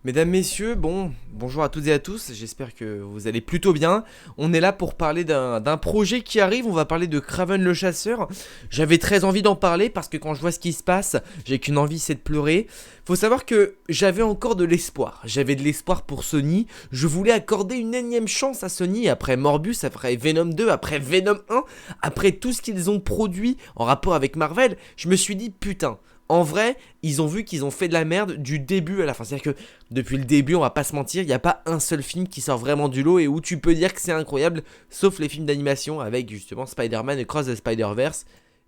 Mesdames, messieurs, bonjour à toutes et à tous, j'espère que vous allez plutôt bien. On est là pour parler d'un projet qui arrive, on va parler de Kraven le chasseur. J'avais très envie d'en parler parce que quand je vois ce qui se passe, j'ai qu'une envie, c'est de pleurer. Faut savoir que j'avais encore de l'espoir, j'avais de l'espoir pour Sony. Je voulais accorder une énième chance à Sony après Morbius, après Venom 2, après Venom 1, après tout ce qu'ils ont produit en rapport avec Marvel. Je me suis dit putain. En vrai, ils ont vu qu'ils ont fait de la merde du début à la fin. C'est-à-dire que depuis le début, on va pas se mentir, il n'y a pas un seul film qui sort vraiment du lot et où tu peux dire que c'est incroyable, sauf les films d'animation avec justement Spider-Man et Cross the Spider-Verse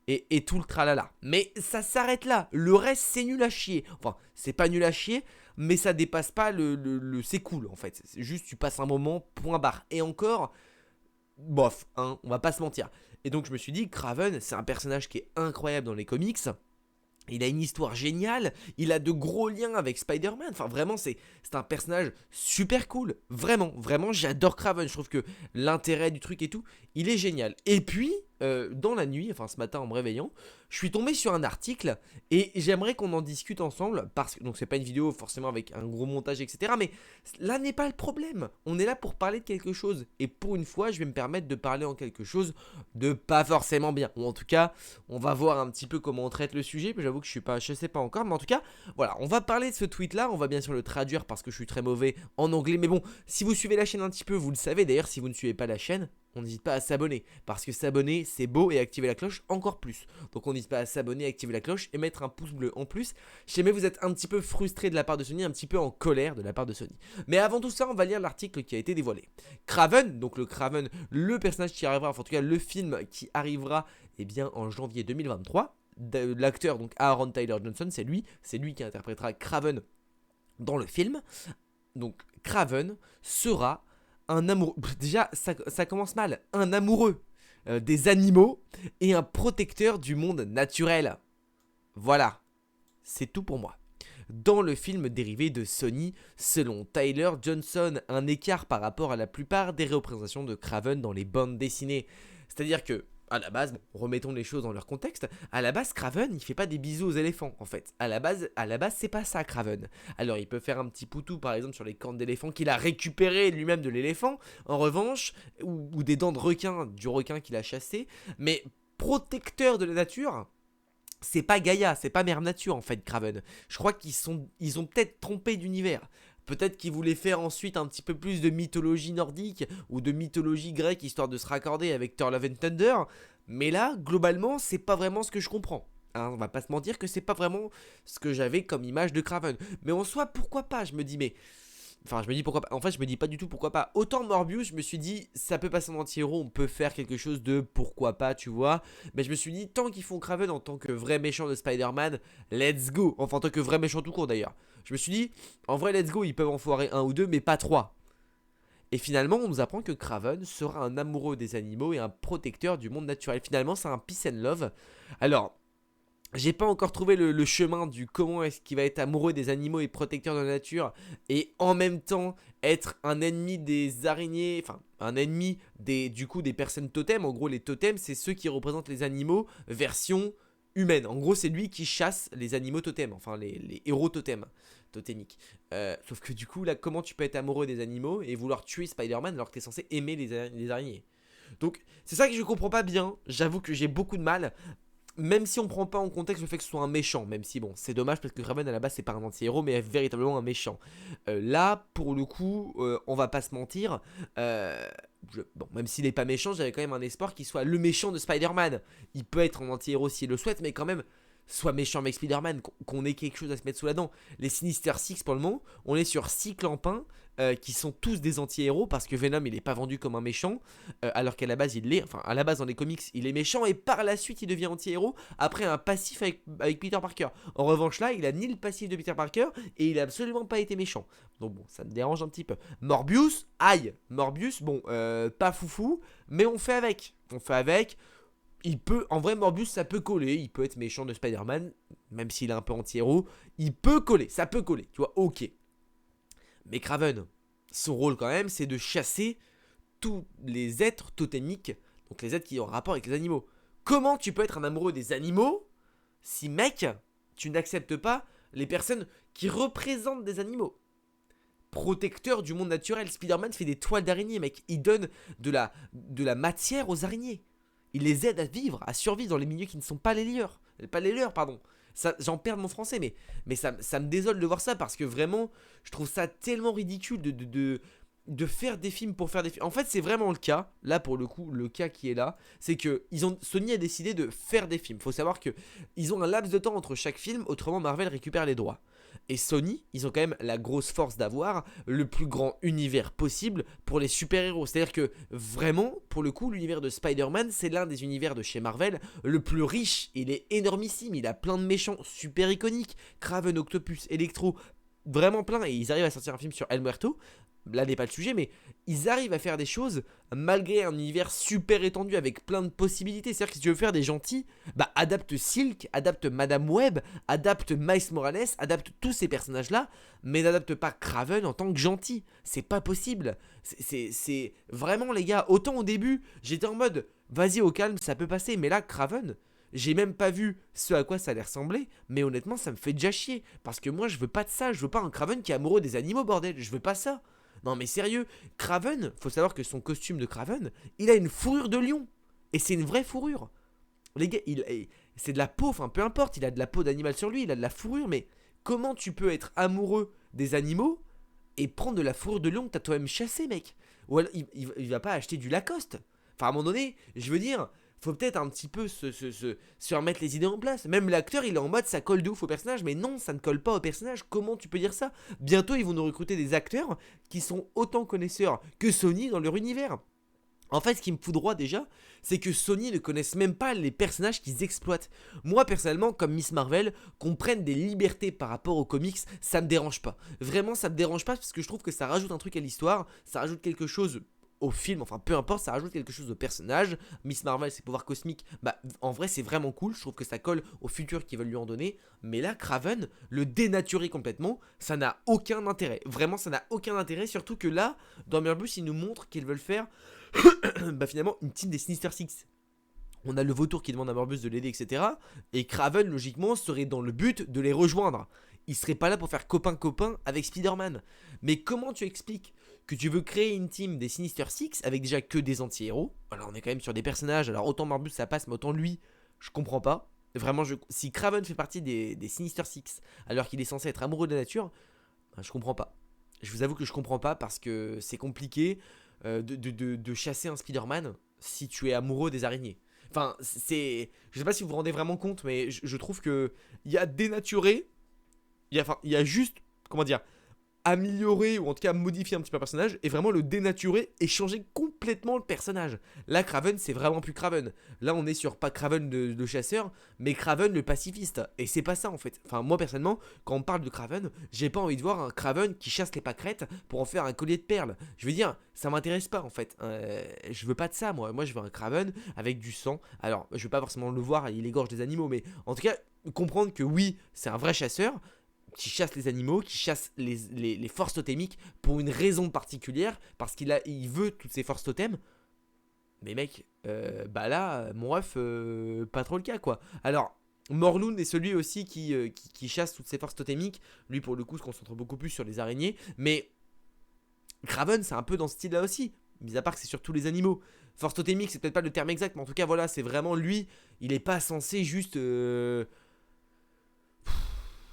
et tout le tralala. Mais ça s'arrête là, le reste c'est nul à chier. Enfin, c'est pas nul à chier, mais ça dépasse pas c'est cool en fait. C'est juste tu passes un moment, point barre. Et encore, bof, hein, on va pas se mentir. Et donc je me suis dit, Kraven, c'est un personnage qui est incroyable dans les comics. Il a une histoire géniale, il a de gros liens avec Spider-Man, enfin vraiment c'est un personnage super cool, vraiment j'adore Kraven, je trouve que l'intérêt du truc et tout, il est génial. Et puis, dans la nuit, enfin ce matin en me réveillant, je suis tombé sur un article et j'aimerais qu'on en discute ensemble, parce que, donc c'est pas une vidéo forcément avec un gros montage etc, mais là n'est pas le problème, on est là pour parler de quelque chose, et pour une fois je vais me permettre de parler en quelque chose de pas forcément bien, ou en tout cas on va voir un petit peu comment on traite le sujet. J'avoue que je sais pas encore, mais en tout cas, voilà, on va parler de ce tweet là. On va bien sûr le traduire parce que je suis très mauvais en anglais. Mais bon, si vous suivez la chaîne un petit peu, vous le savez. D'ailleurs, si vous ne suivez pas la chaîne, on n'hésite pas à s'abonner parce que s'abonner c'est beau et activer la cloche encore plus. Donc on n'hésite pas à s'abonner, activer la cloche et mettre un pouce bleu en plus. Si jamais vous êtes un petit peu frustré de la part de Sony, un petit peu en colère de la part de Sony. Mais avant tout ça, on va lire l'article qui a été dévoilé. Kraven, donc le Kraven, le personnage qui arrivera, enfin en tout cas le film qui arrivera bien en janvier 2023. L'acteur donc Aaron Tyler Johnson, c'est lui qui interprétera Kraven dans le film. Donc Kraven sera un amoureux. Déjà, ça commence mal. Un amoureux des animaux et un protecteur du monde naturel. Voilà, c'est tout pour moi. Dans le film dérivé de Sony, selon Tyler Johnson, un écart par rapport à la plupart des représentations de Kraven dans les bandes dessinées. C'est-à-dire que, à la base, bon, remettons les choses dans leur contexte, à la base, Kraven, il fait pas des bisous aux éléphants, en fait. À la base, c'est pas ça, Kraven. Alors, il peut faire un petit poutou, par exemple, sur les cornes d'éléphant qu'il a récupéré lui-même de l'éléphant, en revanche, ou des dents de requin, du requin qu'il a chassé, mais protecteur de la nature, c'est pas Gaïa, c'est pas Mère Nature en fait, Kraven. Je crois ils ont peut-être trompé d'univers. Peut-être qu'ils voulaient faire ensuite un petit peu plus de mythologie nordique ou de mythologie grecque histoire de se raccorder avec Thor Love and Thunder. Mais là, globalement, c'est pas vraiment ce que je comprends. Hein, on va pas se mentir que c'est pas vraiment ce que j'avais comme image de Kraven. Mais en soi, pourquoi pas? Je me dis, mais enfin, je me dis pourquoi pas. En fait, je me dis pas du tout pourquoi pas. Autant Morbius, je me suis dit, ça peut passer en anti-héros, on peut faire quelque chose de pourquoi pas, tu vois. Mais je me suis dit, tant qu'ils font Kraven en tant que vrai méchant de Spider-Man, let's go. Enfin, en tant que vrai méchant tout court d'ailleurs. Je me suis dit, en vrai, let's go, ils peuvent en foirer un ou deux, mais pas trois. Et finalement, on nous apprend que Kraven sera un amoureux des animaux et un protecteur du monde naturel. Finalement, c'est un peace and love. Alors, j'ai pas encore trouvé le chemin du comment est-ce qu'il va être amoureux des animaux et protecteur de la nature et en même temps être un ennemi des araignées, enfin un ennemi du coup des personnes totems. En gros, les totems, c'est ceux qui représentent les animaux version humaine. En gros, c'est lui qui chasse les animaux totems, enfin les héros totems, totémiques. Sauf que du coup, là, comment tu peux être amoureux des animaux et vouloir tuer Spider-Man alors que t'es censé aimer les araignées? Donc, c'est ça que je comprends pas bien. J'avoue que j'ai beaucoup de mal. Même si on prend pas en contexte le fait que ce soit un méchant, même si bon, c'est dommage parce que Kraven à la base c'est pas un anti-héros mais est véritablement un méchant. Là, pour le coup, on va pas se mentir, bon, même s'il est pas méchant, j'avais quand même un espoir qu'il soit le méchant de Spider-Man. Il peut être un anti-héros s'il le souhaite, mais quand même, soit méchant avec Spider-Man, qu'on ait quelque chose à se mettre sous la dent. Les Sinister Six pour le moment, on est sur 6 clampins qui sont tous des anti-héros parce que Venom il est pas vendu comme un méchant alors qu'à la base il l'est, enfin à la base dans les comics il est méchant et par la suite il devient anti-héros après un passif avec Peter Parker. En revanche là il a ni le passif de Peter Parker et il a absolument pas été méchant. Donc bon ça me dérange un petit peu. Morbius, aïe, Morbius bon pas foufou mais on fait avec. On fait avec. Il peut, en vrai Morbius ça peut coller, il peut être méchant de Spider-Man, même s'il est un peu anti-héros, il peut coller, ça peut coller, tu vois, ok. Mais Kraven, son rôle quand même, c'est de chasser tous les êtres totémiques, donc les êtres qui ont un rapport avec les animaux. Comment tu peux être un amoureux des animaux si, mec, tu n'acceptes pas les personnes qui représentent des animaux? protecteur du monde naturel. Spider-Man fait des toiles d'araignées, mec. Il donne de la matière aux araignées. Il les aide à vivre, à survivre dans les milieux qui ne sont pas les leurs. Pas les leurs, pardon. J'en perds mon français, mais ça me désole de voir ça parce que vraiment, je trouve ça tellement ridicule de faire des films pour faire des films. En fait, c'est vraiment le cas. Là, pour le coup, le cas qui est là, c'est que Sony a décidé de faire des films. Faut savoir que ils ont un laps de temps entre chaque film, autrement Marvel récupère les droits. Et Sony, ils ont quand même la grosse force d'avoir le plus grand univers possible pour les super-héros. C'est-à-dire que vraiment, pour le coup, l'univers de Spider-Man, c'est l'un des univers de chez Marvel le plus riche. Il est énormissime, il a plein de méchants super iconiques. Kraven, Octopus, Electro, vraiment plein. Et ils arrivent à sortir un film sur El Muerto. Là n'est pas le sujet, mais ils arrivent à faire des choses malgré un univers super étendu avec plein de possibilités. C'est-à-dire que si tu veux faire des gentils, bah adapte Silk, adapte Madame Web, adapte Miles Morales, adapte tous ces personnages-là, mais n'adapte pas Kraven en tant que gentil. C'est pas possible. C'est vraiment, les gars, autant au début, j'étais en mode, vas-y au calme, ça peut passer, mais là, Kraven, j'ai même pas vu ce à quoi ça allait ressembler, mais honnêtement, ça me fait déjà chier. Parce que moi, je veux pas de ça, je veux pas un Kraven qui est amoureux des animaux, bordel, je veux pas ça. Non mais sérieux, Kraven, faut savoir que son costume de Kraven, il a une fourrure de lion. Et c'est une vraie fourrure. Les gars, c'est de la peau, enfin peu importe, il a de la peau d'animal sur lui, il a de la fourrure, mais comment tu peux être amoureux des animaux et prendre de la fourrure de lion que t'as toi-même chassé, mec? Ou alors, il va pas acheter du Lacoste. Enfin à un moment donné, je veux dire, faut peut-être un petit peu se remettre les idées en place. Même l'acteur, il est en mode ça colle de ouf au personnage, mais non, ça ne colle pas au personnage. Comment tu peux dire ça? Bientôt, ils vont nous recruter des acteurs qui sont autant connaisseurs que Sony dans leur univers. En fait, ce qui me fout droit déjà, c'est que Sony ne connaissent même pas les personnages qu'ils exploitent. Moi, personnellement, comme Miss Marvel, qu'on prenne des libertés par rapport aux comics, ça me dérange pas. Vraiment, ça me dérange pas parce que je trouve que ça rajoute un truc à l'histoire, ça rajoute quelque chose au film, enfin peu importe, ça rajoute quelque chose au personnage. Miss Marvel, ses pouvoirs cosmiques, bah en vrai c'est vraiment cool, je trouve que ça colle au futur qu'ils veulent lui en donner. Mais là, Kraven, le dénaturer complètement, ça n'a aucun intérêt. Vraiment, ça n'a aucun intérêt, surtout que là, dans Morbius, ils nous montrent qu'ils veulent faire bah finalement une team des Sinister Six. On a le vautour qui demande à Morbius de l'aider, etc. Et Kraven, logiquement, serait dans le but de les rejoindre. Il serait pas là pour faire copain-copain avec Spider-Man. Mais comment tu expliques que tu veux créer une team des Sinister Six avec déjà que des anti-héros? Alors on est quand même sur des personnages, alors autant Morbius ça passe, mais autant lui, je comprends pas. Vraiment, si Kraven fait partie des Sinister Six, alors qu'il est censé être amoureux de la nature, ben, je comprends pas. Je vous avoue que je comprends pas parce que c'est compliqué de chasser un Spider-Man si tu es amoureux des araignées. Enfin, c'est. Je sais pas si vous vous rendez vraiment compte, mais je trouve que. Il y a dénaturé. Il y a juste. Comment dire? Améliorer ou en tout cas modifier un petit peu le personnage et vraiment le dénaturer et changer complètement le personnage. Là, Kraven, c'est vraiment plus Kraven. Là, on est sur pas Kraven de chasseur, mais Kraven le pacifiste. Et c'est pas ça en fait. Enfin, moi personnellement, quand on parle de Kraven, j'ai pas envie de voir un Kraven qui chasse les pâquerettes pour en faire un collier de perles. Je veux dire, ça m'intéresse pas en fait. Je veux pas de ça, moi. Moi, je veux un Kraven avec du sang. Alors, je veux pas forcément le voir, il égorge des animaux, mais en tout cas, comprendre que oui, c'est un vrai chasseur qui chasse les animaux, qui chasse les forces totémiques pour une raison particulière, parce il veut toutes ces forces totems. Mais mec, bah là, mon ref, pas trop le cas quoi. Alors, Morlun est celui aussi qui chasse toutes ces forces totémiques. Lui, pour le coup, se concentre beaucoup plus sur les araignées. Mais Kraven, c'est un peu dans ce style-là aussi. Mis à part que c'est sur tous les animaux. Force totémique, c'est peut-être pas le terme exact, mais en tout cas, voilà, c'est vraiment lui. Il est pas censé juste.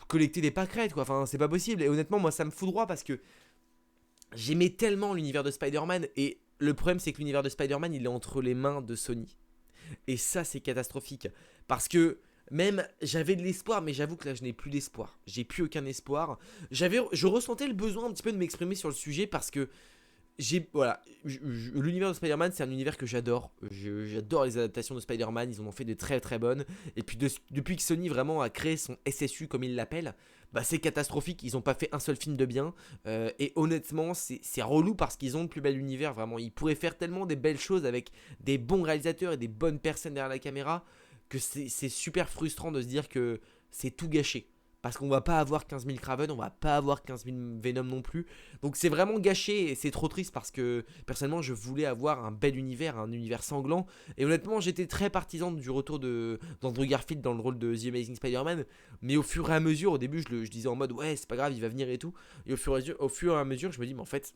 Collecter des pâquerettes quoi, enfin c'est pas possible. Et honnêtement moi ça me fout droit parce que j'aimais tellement l'univers de Spider-Man. Et le problème c'est que l'univers de Spider-Man il est entre les mains de Sony. Et ça c'est catastrophique. Parce que même j'avais de l'espoir, mais j'avoue que là je n'ai plus d'espoir. J'ai plus aucun espoir. Je ressentais le besoin un petit peu de m'exprimer sur le sujet parce que voilà, l'univers de Spider-Man c'est un univers que j'adore. J'adore les adaptations de Spider-Man, ils en ont fait de très très bonnes. Et puis depuis que Sony vraiment a créé son SSU comme il l'appelle, bah c'est catastrophique, ils ont pas fait un seul film de bien. Et honnêtement c'est relou parce qu'ils ont le plus bel univers, vraiment. Ils pourraient faire tellement des belles choses avec des bons réalisateurs et des bonnes personnes derrière la caméra que c'est super frustrant de se dire que c'est tout gâché. parce qu'on va pas avoir 15 000 Kraven, on va pas avoir 15 000 Venom non plus. Donc c'est vraiment gâché et c'est trop triste parce que personnellement je voulais avoir un bel univers, un univers sanglant. Et honnêtement j'étais très partisan du retour d'Andrew Garfield dans le rôle de The Amazing Spider-Man. Mais au fur et à mesure, au début je disais en mode ouais c'est pas grave, il va venir et tout. Et au fur et à mesure je me dis mais en fait...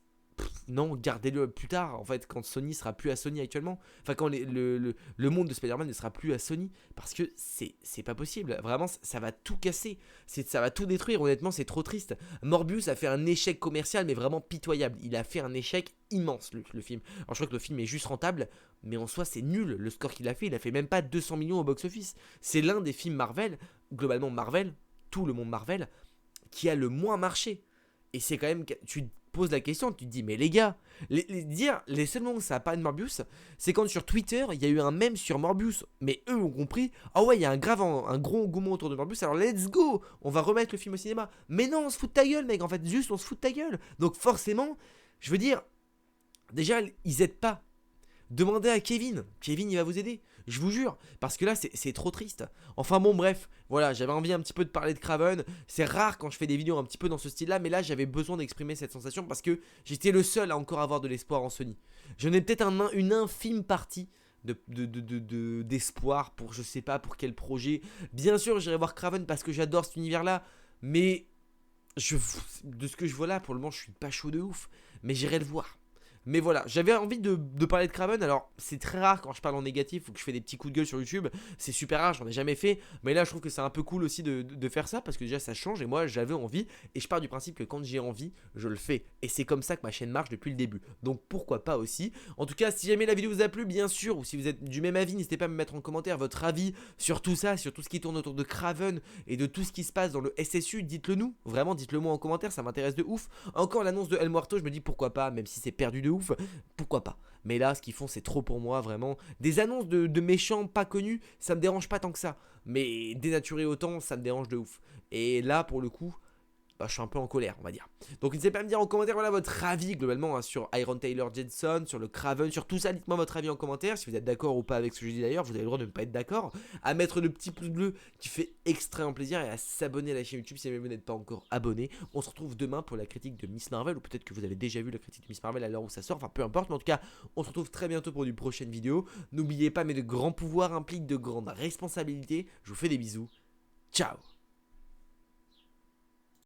non, gardez-le plus tard, en fait, quand Sony sera plus à Sony actuellement. Enfin, quand le monde de Spider-Man ne sera plus à Sony. Parce que c'est pas possible. Vraiment, ça va tout casser. Ça va tout détruire. Honnêtement, c'est trop triste. Morbius a fait un échec commercial, mais vraiment pitoyable. Il a fait un échec immense, le film. Alors, je crois que le film est juste rentable, mais en soi, c'est nul. Le score qu'il a fait, il a fait même pas 200 millions au box-office. C'est l'un des films Marvel, globalement Marvel, tout le monde Marvel, qui a le moins marché. Et c'est quand même... Tu poses la question, tu te dis, mais les gars, les seuls moments où ça a parlé de Morbius, c'est quand sur Twitter, il y a eu un mème sur Morbius. Mais eux ont compris, ah ouais, il y a un gros engouement autour de Morbius, alors let's go, on va remettre le film au cinéma. Mais non, on se fout de ta gueule, mec, en fait, juste on se fout de ta gueule. Donc forcément, je veux dire, déjà, ils aident pas. Demandez à Kevin, Kevin il va vous aider, je vous jure, parce que là c'est trop triste. Enfin bon bref, voilà, j'avais envie un petit peu de parler de Kraven, c'est rare quand je fais des vidéos un petit peu dans ce style là, mais là j'avais besoin d'exprimer cette sensation parce que j'étais le seul à encore avoir de l'espoir en Sony. J'en ai peut-être une infime partie d'espoir pour je sais pas pour quel projet. Bien sûr j'irai voir Kraven parce que j'adore cet univers là, mais de ce que je vois là pour le moment je suis pas chaud de ouf, mais j'irai le voir. Mais voilà, j'avais envie de parler de Kraven. Alors c'est très rare quand je parle en négatif ou que je fais des petits coups de gueule sur YouTube. C'est super rare, j'en ai jamais fait. Mais là je trouve que c'est un peu cool aussi de faire ça, parce que déjà ça change et moi j'avais envie. Et je pars du principe que quand j'ai envie, je le fais. Et c'est comme ça que ma chaîne marche depuis le début. Donc pourquoi pas aussi. En tout cas, si jamais la vidéo vous a plu, bien sûr, ou si vous êtes du même avis, n'hésitez pas à me mettre en commentaire votre avis sur tout ça, sur tout ce qui tourne autour de Kraven et de tout ce qui se passe dans le SSU. Dites-le nous, vraiment dites-le moi en commentaire, ça m'intéresse de ouf. Encore l'annonce de El Muerto, je me dis pourquoi pas, même si c'est perdu de ouf, pourquoi pas. Mais là ce qu'ils font c'est trop pour moi, vraiment. Des annonces de méchants pas connus, ça me dérange pas tant que ça. Mais dénaturer autant, ça me dérange de ouf. Et là pour le coup, bah, je suis un peu en colère, on va dire. Donc n'hésitez pas à me dire en commentaire voilà votre avis globalement hein, sur Iron Taylor Jensen, sur le Kraven, sur tout ça. Dites-moi votre avis en commentaire, si vous êtes d'accord ou pas avec ce que je dis d'ailleurs. Vous avez le droit de ne pas être d'accord, à mettre le petit pouce bleu qui fait extrêmement plaisir et à s'abonner à la chaîne YouTube si vous n'êtes pas encore abonné. On se retrouve demain pour la critique de Miss Marvel, ou peut-être que vous avez déjà vu la critique de Miss Marvel à l'heure où ça sort, enfin peu importe, mais en tout cas on se retrouve très bientôt pour une prochaine vidéo. N'oubliez pas, mais de grands pouvoirs impliquent de grandes responsabilités. Je vous fais des bisous, ciao.